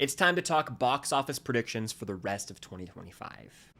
It's time to talk box office predictions for the rest of 2025.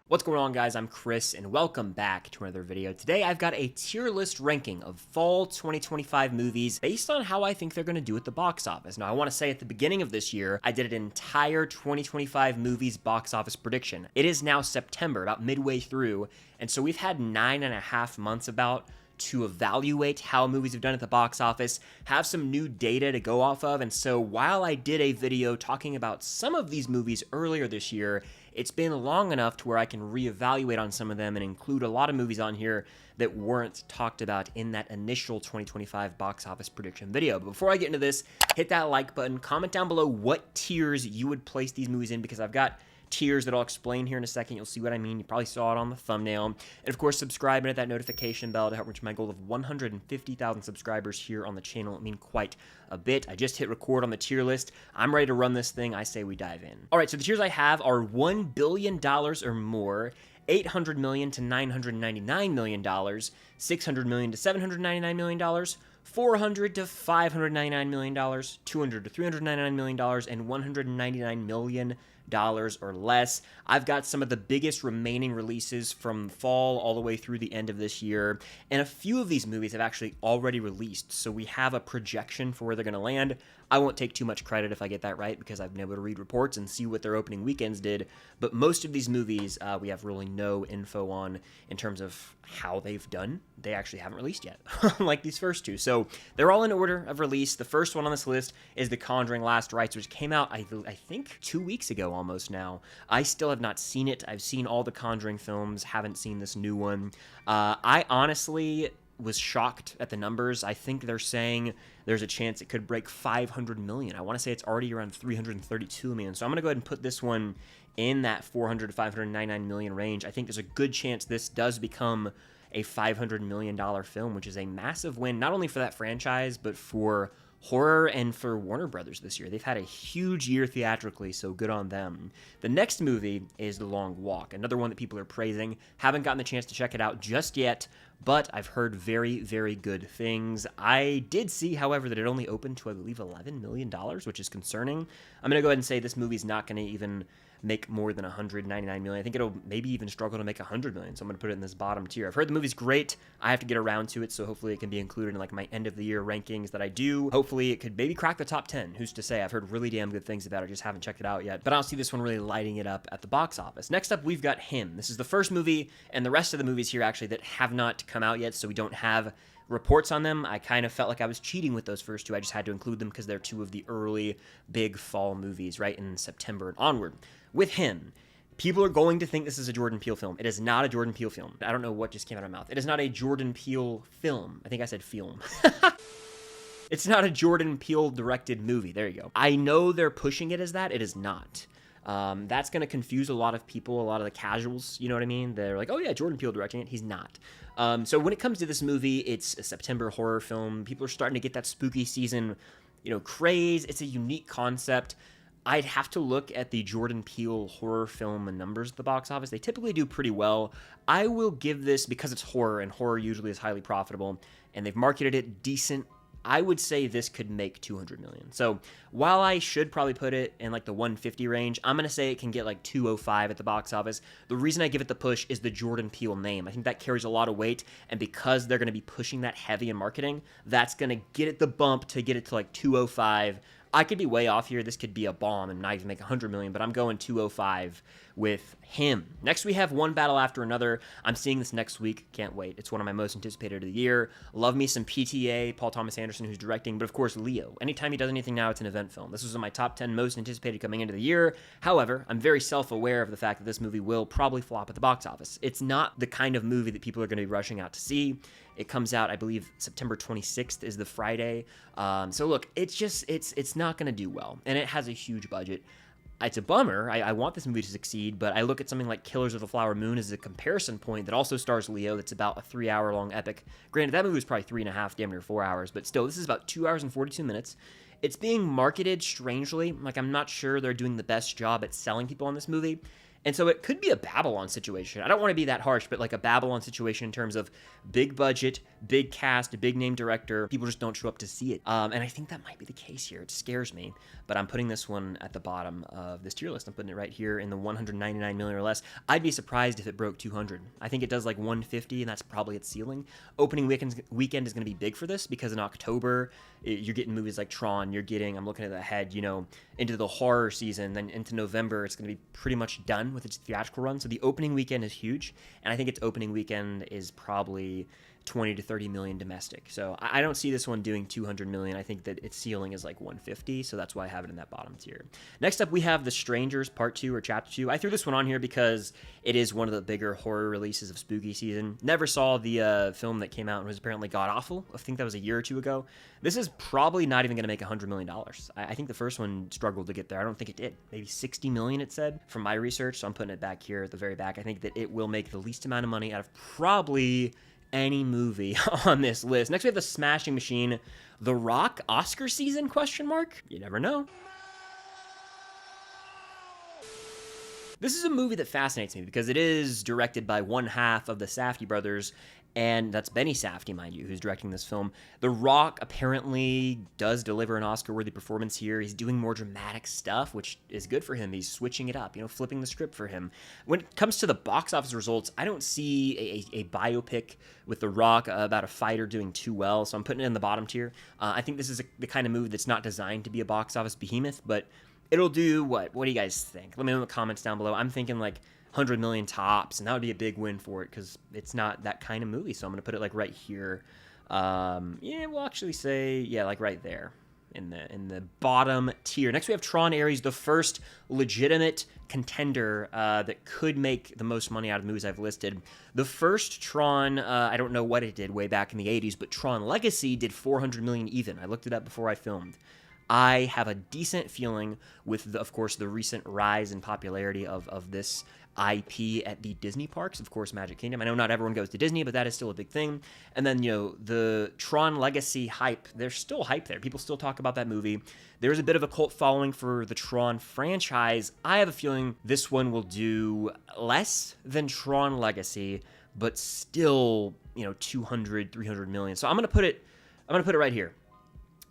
What's going on, guys? I'm Chris, and welcome back to another video. Today, I've got a tier list ranking of fall 2025 movies based on how I think they're going to do at the box office. Now, I want to say at the beginning of this year, I did an entire 2025 movies box office prediction. It is now September, about midway through, and so we've had 9.5 months about to evaluate how movies have done at the box office, have some new data to go off of, and so while I did a video talking about some of these movies earlier this year, it's been long enough to where I can reevaluate on some of them and include a lot of movies on here that weren't talked about in that initial 2025 box office prediction video. But before I get into this, hit that like button, comment down below what tiers you would place these movies in, because I've got tiers that I'll explain here in a second. You'll see what I mean. You probably saw it on the thumbnail. And of course, subscribe and hit that notification bell to help reach my goal of 150,000 subscribers here on the channel. I mean, quite a bit. I just hit record on the tier list. I'm ready to run this thing. I say we dive in. All right, so the tiers I have are $1 billion or more, $800 million to $999 million, $600 million to $799 million, $400 to $599 million, $200 to $399 million, and $199 million or less. I've got some of the biggest remaining releases from fall all the way through the end of this year, and a few of these movies have actually already released, so we have a projection for where they're going to land. I won't take too much credit if I get that right, because I've been able to read reports and see what their opening weekends did, but most of these movies we have really no info on in terms of how they've done. They actually haven't released yet, like these first two. So they're all in order of release. The first one on this list is The Conjuring Last Rites, which came out, I think, 2 weeks ago almost now. I still have not seen it. I've seen all the Conjuring films, haven't seen this new one. I honestly was shocked at the numbers. I think they're saying there's a chance it could break 500 million. I want to say it's already around 332 million. So I'm going to go ahead and put this one in that 400 to 599 million range. I think there's a good chance this does become a $500 million film, which is a massive win, not only for that franchise, but for horror and for Warner Brothers this year. They've had a huge year theatrically, so good on them. The next movie is The Long Walk, another one that people are praising. Haven't gotten the chance to check it out just yet, but I've heard very, very good things. I did see, however, that it only opened to, I believe, $11 million, which is concerning. I'm going to go ahead and say this movie's not going to even make more than 199 million. I think it'll maybe even struggle to make 100 million, so I'm going to put it in this bottom tier. I've heard the movie's great. I have to get around to it, so hopefully it can be included in like my end of the year rankings that I do. Hopefully it could maybe crack the top 10. Who's to say? I've heard really damn good things about it. I just haven't checked it out yet, but I don't see this one really lighting it up at the box office. Next up, we've got Him. This is the first movie, and the rest of the movies here actually that have not come out yet, so we don't have reports on them. I kind of felt like I was cheating with those first two. I just had to include them because they're two of the early big fall movies, right, in September and onward. With Him, people are going to think this is a Jordan Peele film. It is not a Jordan Peele film. I don't know what just came out of my mouth. It is not a Jordan Peele film. I think I said film. It's not a Jordan Peele directed movie. There you go. I know they're pushing it as that. It is not. That's going to confuse a lot of people, a lot of the casuals, you know what I mean? They're like, oh yeah, Jordan Peele directing it. He's not. So when it comes to this movie, it's a September horror film. People are starting to get that spooky season, craze. It's a unique concept. I'd have to look at the Jordan Peele horror film numbers at the box office. They typically do pretty well. I will give this, because it's horror, and horror usually is highly profitable, and they've marketed it decent, I would say this could make 200 million. So while I should probably put it in like the 150 range, I'm going to say it can get like 205 at the box office. The reason I give it the push is the Jordan Peele name. I think that carries a lot of weight, and because they're going to be pushing that heavy in marketing, that's going to get it the bump to get it to like 205. I could be way off here. This could be a bomb and not even make 100 million, but I'm going 205 with Him. Next, we have One Battle After Another. I'm seeing this next week. Can't wait. It's one of my most anticipated of the year. Love me some PTA, Paul Thomas Anderson, who's directing, but of course, Leo. Anytime he does anything now, it's an event film. This was in my top 10 most anticipated coming into the year. However, I'm very self-aware of the fact that this movie will probably flop at the box office. It's not the kind of movie that people are going to be rushing out to see. It comes out, I believe, September 26th is the Friday. So look, it's not going to do well, and it has a huge budget. It's a bummer. I want this movie to succeed, but I look at something like Killers of the Flower Moon as a comparison point that also stars Leo. That's about a 3-hour-long epic. Granted, that movie was probably 3.5, damn near 4 hours, but still, this is about 2 hours and 42 minutes. It's being marketed strangely. Like, I'm not sure they're doing the best job at selling people on this movie. And so it could be a Babylon situation. I don't want to be that harsh, but like a Babylon situation in terms of big budget, big cast, big name director. People just don't show up to see it. And I think that might be the case here. It scares me. But I'm putting this one at the bottom of this tier list. I'm putting it right here in the 199 million or less. I'd be surprised if it broke 200. I think it does like 150, and that's probably its ceiling. Opening weekend is going to be big for this because in October, you're getting movies like Tron. You're getting, I'm looking at the head, you know, into the horror season. Then into November, it's going to be pretty much done with its theatrical run. So the opening weekend is huge, and I think its opening weekend is probably 20 to 30 million domestic. So I don't see this one doing 200 million. I think that its ceiling is like 150, so that's why I have it in that bottom tier. Next up, we have The Strangers Part 2 or Chapter 2. I threw this one on here because it is one of the bigger horror releases of spooky season. Never saw the film that came out and was apparently god-awful. I think that was a year or two ago. This is probably not even going to make $100 million. I think the first one struggled to get there. I don't think it did. Maybe 60 million, it said, from my research, so I'm putting it back here at the very back. I think that it will make the least amount of money out of probably any movie on this list. Next, we have The Smashing Machine. The Rock Oscar season, question mark? You never know. This is a movie that fascinates me because it is directed by one half of the Safdie brothers, and that's Benny Safdie, mind you, who's directing this film. The Rock apparently does deliver an Oscar-worthy performance here. He's doing more dramatic stuff, which is good for him. He's switching it up, you know, flipping the script for him. When it comes to the box office results, I don't see a biopic with The Rock about a fighter doing too well, so I'm putting it in the bottom tier. I think this is the kind of movie that's not designed to be a box office behemoth, but it'll do what? What do you guys think? Let me know in the comments down below. I'm thinking like 100 million tops, and that would be a big win for it because it's not that kind of movie. So I'm going to put it like right here. Yeah, we'll actually say, yeah, like right there in the bottom tier. Next, we have Tron Ares, the first legitimate contender that could make the most money out of the movies I've listed. The first Tron, I don't know what it did way back in the 80s, but Tron Legacy did 400 million even. I looked it up before I filmed. I have a decent feeling with, of course, the recent rise in popularity of this IP at the Disney parks, of course, Magic Kingdom. I know not everyone goes to Disney, but that is still a big thing. And then, you know, the Tron Legacy hype, there's still hype there. People still talk about that movie. There's a bit of a cult following for the Tron franchise. I have a feeling this one will do less than Tron Legacy, but still, you know, 200, 300 million. So I'm going to put it right here.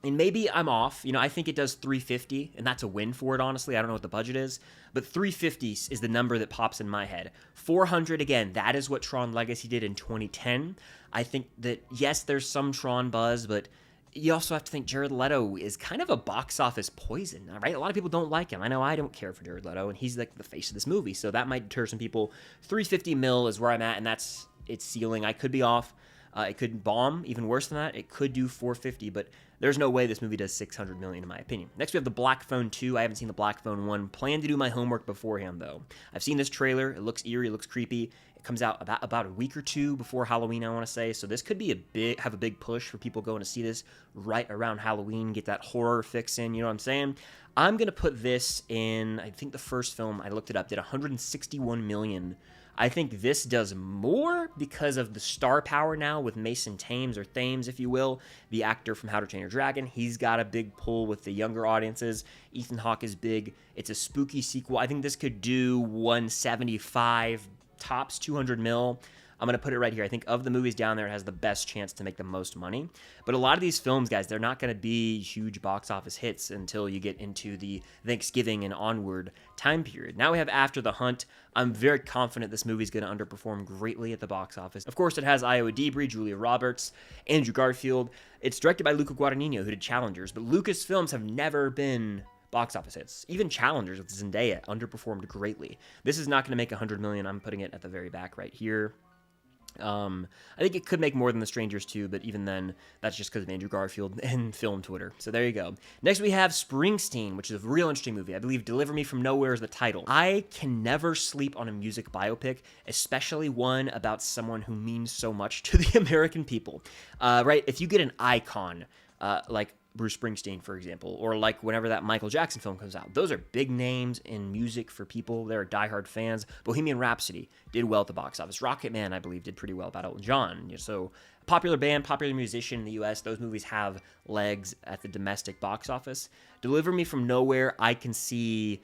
And maybe I'm off. You know, I think it does 350, and that's a win for it, honestly. I don't know what the budget is, but 350 is the number that pops in my head. 400, again, that is what Tron Legacy did in 2010. I think that, yes, there's some Tron buzz, but you also have to think Jared Leto is kind of a box office poison, right? A lot of people don't like him. I know I don't care for Jared Leto, and he's like the face of this movie, so that might deter some people. 350 mil is where I'm at, and that's its ceiling. I could be off. It could bomb, even worse than that. It could do 450, but there's no way this movie does 600 million, in my opinion. Next, we have The Black Phone 2. I haven't seen The Black Phone 1. Plan to do my homework beforehand, though. I've seen this trailer. It looks eerie. It looks creepy. It comes out about a week or two before Halloween, I want to say. So this could be have a big push for people going to see this right around Halloween, get that horror fix in, you know what I'm saying? I'm going to put this in, I think the first film, I looked it up, did 161 million. I think this does more because of the star power now with Mason Thames, or Thames, if you will, the actor from How to Train Your Dragon. He's got a big pull with the younger audiences. Ethan Hawke is big. It's a spooky sequel. I think this could do 175, tops 200 mil. I'm going to put it right here. I think of the movies down there, it has the best chance to make the most money. But a lot of these films, guys, they're not going to be huge box office hits until you get into the Thanksgiving and onward time period. Now we have After the Hunt. I'm very confident this movie is going to underperform greatly at the box office. Of course, it has Iowa Debris, Julia Roberts, Andrew Garfield. It's directed by Luca Guadagnino, who did Challengers. But Lucasfilms have never been box office hits. Even Challengers with Zendaya underperformed greatly. This is not going to make 100 million. I'm putting it at the very back right here. I think it could make more than The Strangers 2, but even then, that's just because of Andrew Garfield and film Twitter. So there you go. Next, we have Springsteen, which is a real interesting movie. I believe Deliver Me From Nowhere is the title. I can never sleep on a music biopic, especially one about someone who means so much to the American people. Right? If you get an icon, like Bruce Springsteen, for example, or like whenever that Michael Jackson film comes out. Those are big names in music for people. They're diehard fans. Bohemian Rhapsody did well at the box office. Rocket Man, I believe, did pretty well about Elton John. So popular band, popular musician in the U.S., those movies have legs at the domestic box office. Deliver Me From Nowhere, I can see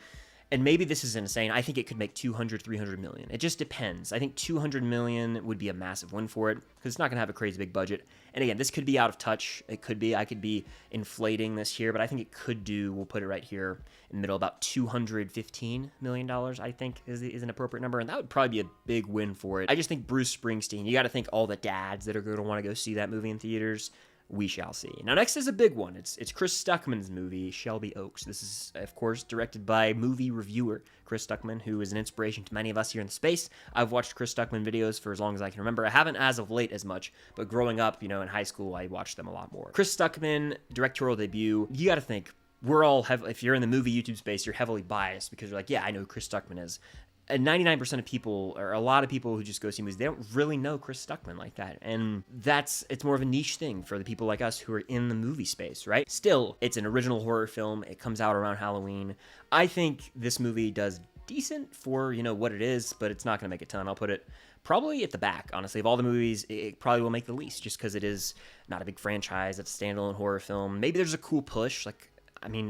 and maybe this is insane, I think it could make 200, 300 million. It just depends. I think 200 million would be a massive win for it because it's not going to have a crazy big budget. And again, this could be out of touch. It could be, I could be inflating this here, but I think it could do, we'll put it right here in the middle, about $215 million, I think is an appropriate number. And that would probably be a big win for it. I just think Bruce Springsteen, you got to think all the dads that are going to want to go see that movie in theaters. We shall see. Now, next is a big one. It's Chris Stuckman's movie, Shelby Oaks. This is, of course, directed by movie reviewer Chris Stuckman, who is an inspiration to many of us here in the space. I've watched Chris Stuckman videos for as long as I can remember. I haven't as of late as much, but growing up, in high school, I watched them a lot more. Chris Stuckman, directorial debut. You got to think, we're all, if you're in the movie YouTube space, you're heavily biased because you're like, yeah, I know who Chris Stuckman is. And 99% of people, or a lot of people who just go see movies, they don't really know Chris Stuckman like that. And it's more of a niche thing for the people like us who are in the movie space, right? Still, it's an original horror film. It comes out around Halloween. I think this movie does decent for, what it is, but it's not going to make a ton. I'll put it probably at the back, honestly. Of all the movies, it probably will make the least just because it is not a big franchise. It's a standalone horror film. Maybe there's a cool push,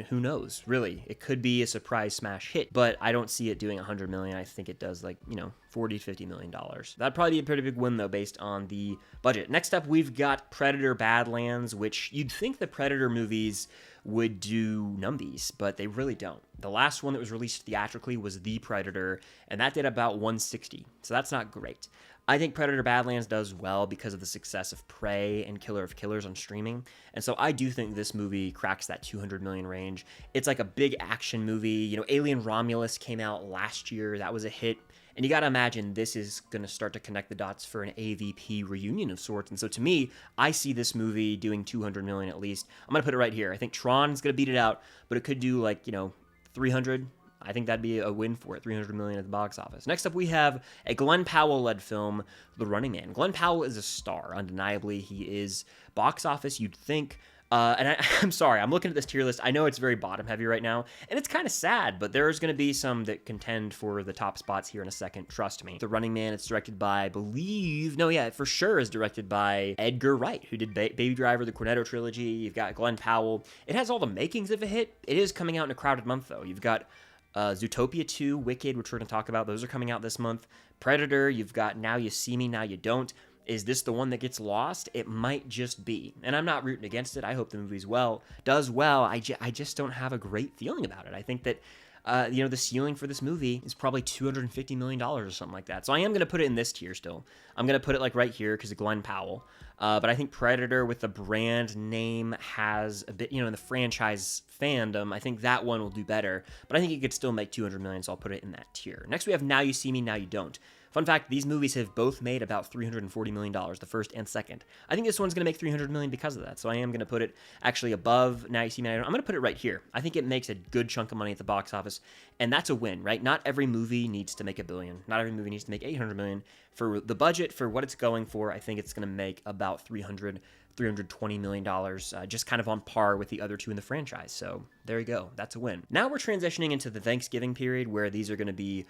who knows, really? It could be a surprise smash hit, but I don't see it doing 100 million. I think it does $40, $50 million. That'd probably be a pretty big win, though, based on the budget. Next up, we've got Predator Badlands, which you'd think the Predator movies would do numbies, but they really don't. The last one that was released theatrically was The Predator, and that did about 160, so that's not great. I think Predator Badlands does well because of the success of Prey and Killer of Killers on streaming. And so I do think this movie cracks that 200 million range. It's like a big action movie. Alien Romulus came out last year. That was a hit. And you got to imagine this is going to start to connect the dots for an AVP reunion of sorts. And so to me, I see this movie doing 200 million at least. I'm going to put it right here. I think Tron's going to beat it out, but it could do 300. I think that'd be a win for it, 300 million at the box office. Next up, we have a Glenn Powell-led film, The Running Man. Glenn Powell is a star, undeniably. He is box office, you'd think. I'm sorry, I'm looking at this tier list. I know it's very bottom-heavy right now, and it's kind of sad, but there's going to be some that contend for the top spots here in a second, trust me. The Running Man, it's directed by, for sure is directed by Edgar Wright, who did Baby Driver, the Cornetto trilogy. You've got Glenn Powell. It has all the makings of a hit. It is coming out in a crowded month, though. You've got Zootopia 2, Wicked, which we're going to talk about. Those are coming out this month. Predator, you've got Now You See Me, Now You Don't. Is this the one that gets lost? It might just be. And I'm not rooting against it. I hope the movie does well. I just don't have a great feeling about it. I think that the ceiling for this movie is probably $250 million or something like that. So I am going to put it in this tier still. I'm going to put it right here because of Glenn Powell. But I think Predator with the brand name has a bit, in the franchise fandom, I think that one will do better. But I think it could still make 200 million, so I'll put it in that tier. Next we have Now You See Me, Now You Don't. Fun fact, these movies have both made about $340 million, the first and second. I think this one's going to make $300 million because of that, so I am going to put it actually above Now You See Me, Now You Don't. I'm going to put it right here. I think it makes a good chunk of money at the box office, and that's a win, right? Not every movie needs to make $1 billion. Not every movie needs to make $800 million. For the budget, for what it's going for, I think it's going to make about $320 million, just kind of on par with the other two in the franchise. So there you go. That's a win. Now we're transitioning into the Thanksgiving period where these are going to be,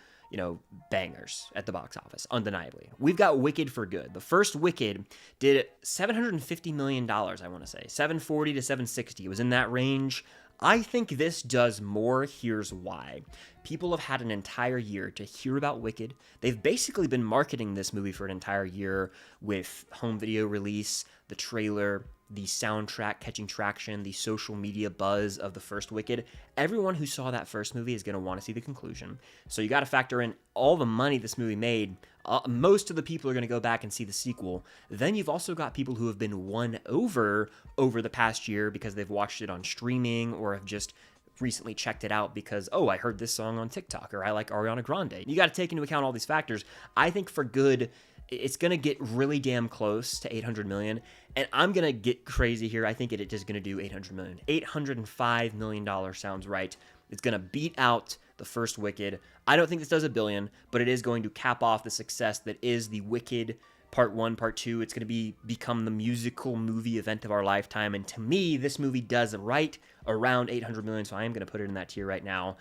bangers at the box office, undeniably. We've got Wicked for Good. The first Wicked did $750 million, I want to say. 740 to 760. It was in that range. I think this does more. Here's why. People have had an entire year to hear about Wicked. They've basically been marketing this movie for an entire year with home video release, the trailer, the soundtrack catching traction, the social media buzz of the first Wicked. Everyone who saw that first movie is going to want to see the conclusion. So you got to factor in all the money this movie made. Most of the people are going to go back and see the sequel. Then you've also got people who have been won over the past year because they've watched it on streaming or have just recently checked it out because, I heard this song on TikTok, or I like Ariana Grande. You got to take into account all these factors. I think for Good, it's going to get really damn close to 800 million. And I'm going to get crazy here. I think it is going to do 800 million. $805 million sounds right. It's going to beat out the first Wicked. I don't think this does $1 billion, but it is going to cap off the success that is the Wicked Part 1, Part 2. It's going to become the musical movie event of our lifetime. And to me, this movie does right around 800 million, so I am going to put it in that tier right now.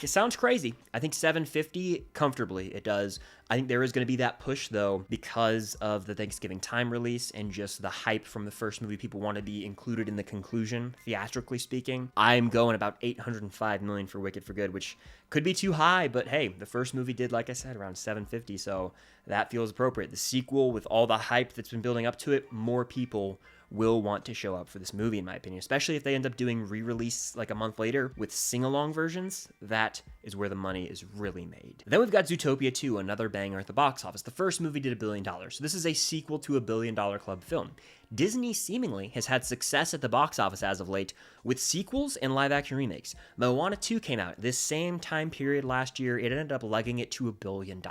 Sounds crazy. I think 750 comfortably it does. I think there is going to be that push though because of the Thanksgiving time release and just the hype from the first movie. People want to be included in the conclusion, theatrically speaking. I'm going about 805 million for Wicked for Good, which could be too high, but hey, the first movie did, like I said, around 750, so that feels appropriate. The sequel, with all the hype that's been building up to it, more people will want to show up for this movie, in my opinion, especially if they end up doing re-release like a month later with sing-along versions. That is where the money is really made. Then we've got Zootopia 2, another banger at the box office. The first movie did $1 billion, so this is a sequel to a $1 billion club film. Disney seemingly has had success at the box office as of late with sequels and live-action remakes. Moana 2 came out this same time period last year. It ended up legging it to $1 billion.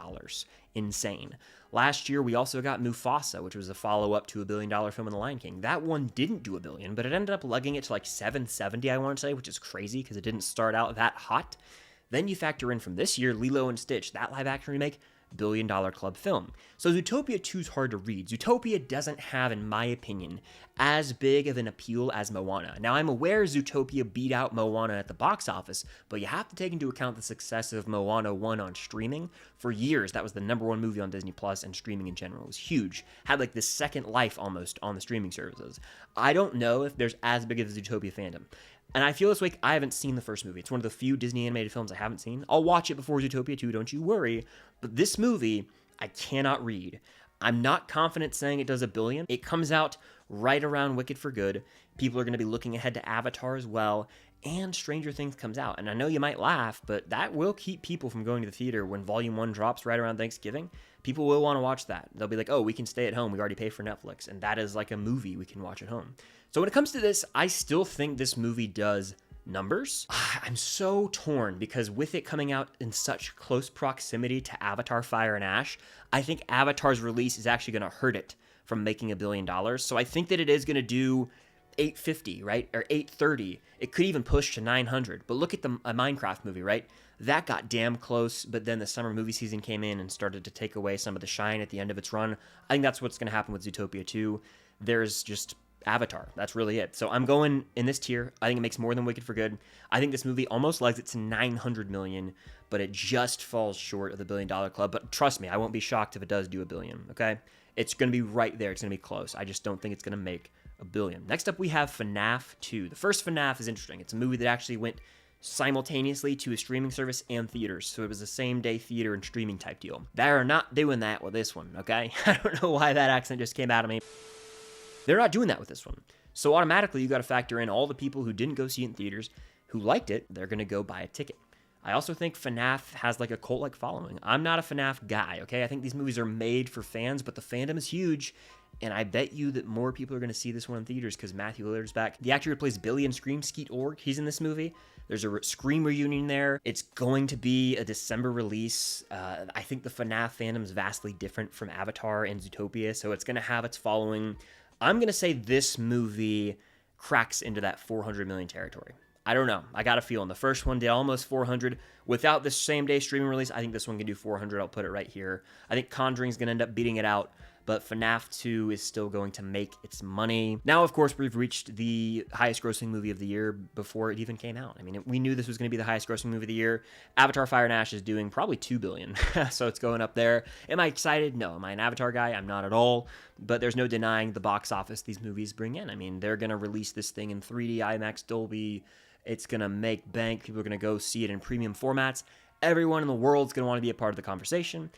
Insane. Last year, we also got Mufasa, which was a follow-up to $1 billion film in The Lion King. That one didn't do $1 billion, but it ended up lugging it to like 770, I want to say, which is crazy because it didn't start out that hot. Then you factor in from this year, Lilo and Stitch, that live-action remake, $1 billion club film. So Zootopia 2 is hard to read. Zootopia doesn't have, in my opinion, as big of an appeal as Moana. Now, I'm aware Zootopia beat out Moana at the box office, but you have to take into account the success of Moana 1 on streaming. For years, that was the #1 movie on Disney Plus, and streaming in general. It was huge. Had like this second life almost on the streaming services. I don't know if there's as big of a Zootopia fandom. And I feel this way, I haven't seen the first movie. It's one of the few Disney animated films I haven't seen. I'll watch it before Zootopia 2, don't you worry. But this movie, I cannot read. I'm not confident saying it does $1 billion. It comes out right around Wicked for Good. People are going to be looking ahead to Avatar as well. And Stranger Things comes out. And I know you might laugh, but that will keep people from going to the theater when Volume 1 drops right around Thanksgiving. People will want to watch that. They'll be like, oh, we can stay at home. We already pay for Netflix. And that is like a movie we can watch at home. So when it comes to this, I still think this movie does numbers. I'm so torn because with it coming out in such close proximity to Avatar Fire and Ash, I think Avatar's release is actually going to hurt it from making $1 billion. So I think that it is going to do 850, right? Or 830. It could even push to 900. But look at the Minecraft movie, right? That got damn close, but then the summer movie season came in and started to take away some of the shine at the end of its run. I think that's what's going to happen with Zootopia 2. There's just Avatar. That's really it. So I'm going in this tier. I think it makes more than Wicked for Good. I think this movie almost legs it to 900 million, but it just falls short of the $1 billion club. But trust me, I won't be shocked if it does do $1 billion, okay? It's going to be right there. It's going to be close. I just don't think it's going to make $1 billion. Next up, we have FNAF 2. The first FNAF is interesting. It's a movie that actually went simultaneously to a streaming service and theaters. So it was a same day theater and streaming type deal. They're not doing that with this one, okay? I don't know why that accent just came out of me. They're not doing that with this one. So automatically, you got to factor in all the people who didn't go see it in theaters, who liked it, they're going to go buy a ticket. I also think FNAF has like a cult-like following. I'm not a FNAF guy, okay? I think these movies are made for fans, but the fandom is huge, and I bet you that more people are going to see this one in theaters because Matthew Lillard's back. The actor who plays Billy in Scream, Skeet Ulrich, he's in this movie. There's a Scream reunion there. It's going to be a December release. I think the FNAF fandom is vastly different from Avatar and Zootopia, so it's going to have its following. I'm going to say this movie cracks into that 400 million territory. I don't know. I got a feeling. The first one did almost 400. Without the same day streaming release, I think this one can do 400. I'll put it right here. I think Conjuring's going to end up beating it out, but FNAF 2 is still going to make its money. Now, of course, we've reached the highest grossing movie of the year before it even came out. I mean, we knew this was going to be the highest grossing movie of the year. Avatar Fire and Ash is doing probably $2 billion, so it's going up there. Am I excited? No. Am I an Avatar guy? I'm not at all, but there's no denying the box office these movies bring in. I mean, they're going to release this thing in 3D, IMAX, Dolby. It's going to make bank. People are going to go see it in premium formats. Everyone in the world's going to want to be a part of the conversation.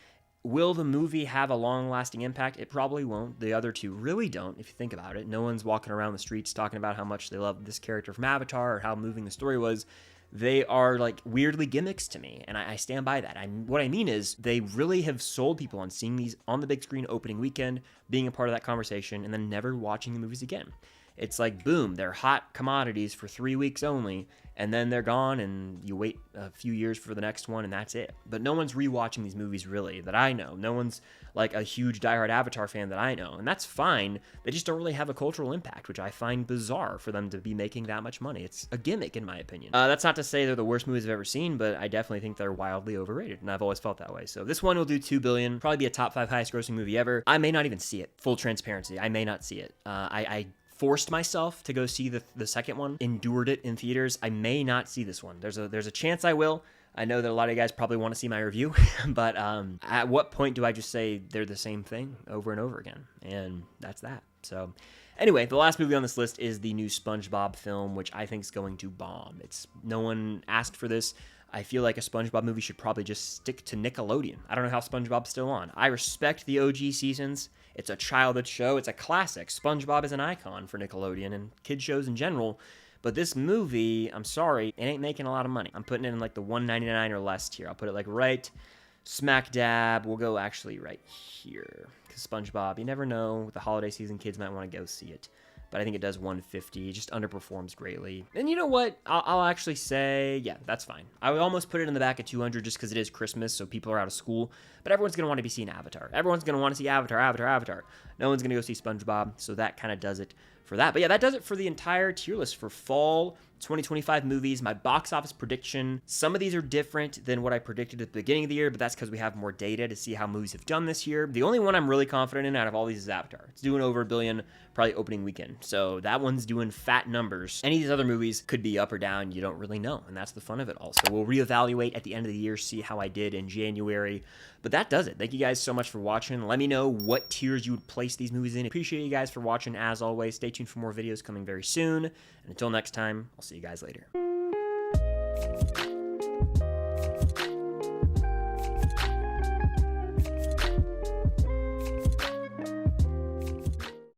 Will the movie have a long-lasting impact? It probably won't. The other two really don't, if you think about it. No one's walking around the streets talking about how much they love this character from Avatar or how moving the story was. They are like weirdly gimmicks to me, and I stand by that. What I mean is they really have sold people on seeing these on the big screen opening weekend, being a part of that conversation, and then never watching the movies again. It's like, boom, they're hot commodities for 3 weeks only, and then they're gone, and you wait a few years for the next one, and that's it. But no one's rewatching these movies, really, that I know. No one's like a huge diehard Avatar fan that I know, and that's fine. They just don't really have a cultural impact, which I find bizarre for them to be making that much money. It's a gimmick, in my opinion. That's not to say they're the worst movies I've ever seen, but I definitely think they're wildly overrated, and I've always felt that way. So this one will do $2 billion, probably be a top 5 highest grossing movie ever. I may not even see it. Full transparency, I may not see it. I forced myself to go see the second one, endured it in theaters. I may not see this one. There's a chance I will. I know that a lot of you guys probably want to see my review, but at what point do I just say they're the same thing over and over again? And that's that. So anyway, the last movie on this list is the new SpongeBob film, which I think is going to bomb. No one asked for this. I feel like a SpongeBob movie should probably just stick to Nickelodeon. I don't know how SpongeBob's still on. I respect the OG seasons. It's a childhood show. It's a classic. SpongeBob is an icon for Nickelodeon and kid shows in general. But this movie, I'm sorry, it ain't making a lot of money. I'm putting it in like the $1.99 or less tier. I'll put it like right smack dab. We'll go actually right here. Because SpongeBob, you never know. With the holiday season, kids might want to go see it. But I think it does 150. It just underperforms greatly. And you know what? I'll actually say, yeah, that's fine. I would almost put it in the back at 200 just because it is Christmas, so people are out of school. But everyone's going to want to be seeing Avatar. Everyone's going to want to see Avatar. No one's going to go see SpongeBob, so that kind of does it for that. But yeah, that does it for the entire tier list for fall 2025 movies. My box office prediction. Some of these are different than what I predicted at the beginning of the year, but that's because we have more data to see how movies have done this year. The only one I'm really confident in out of all these is Avatar. It's doing over $1 billion, probably opening weekend. So that one's doing fat numbers. Any of these other movies could be up or down. You don't really know, and that's the fun of it all. So we'll reevaluate at the end of the year, see how I did in January. But that does it. Thank you guys so much for watching. Let me know what tiers you would place these movies in. Appreciate you guys for watching as always. Stay tuned for more videos coming very soon. And until next time, I'll see you guys later.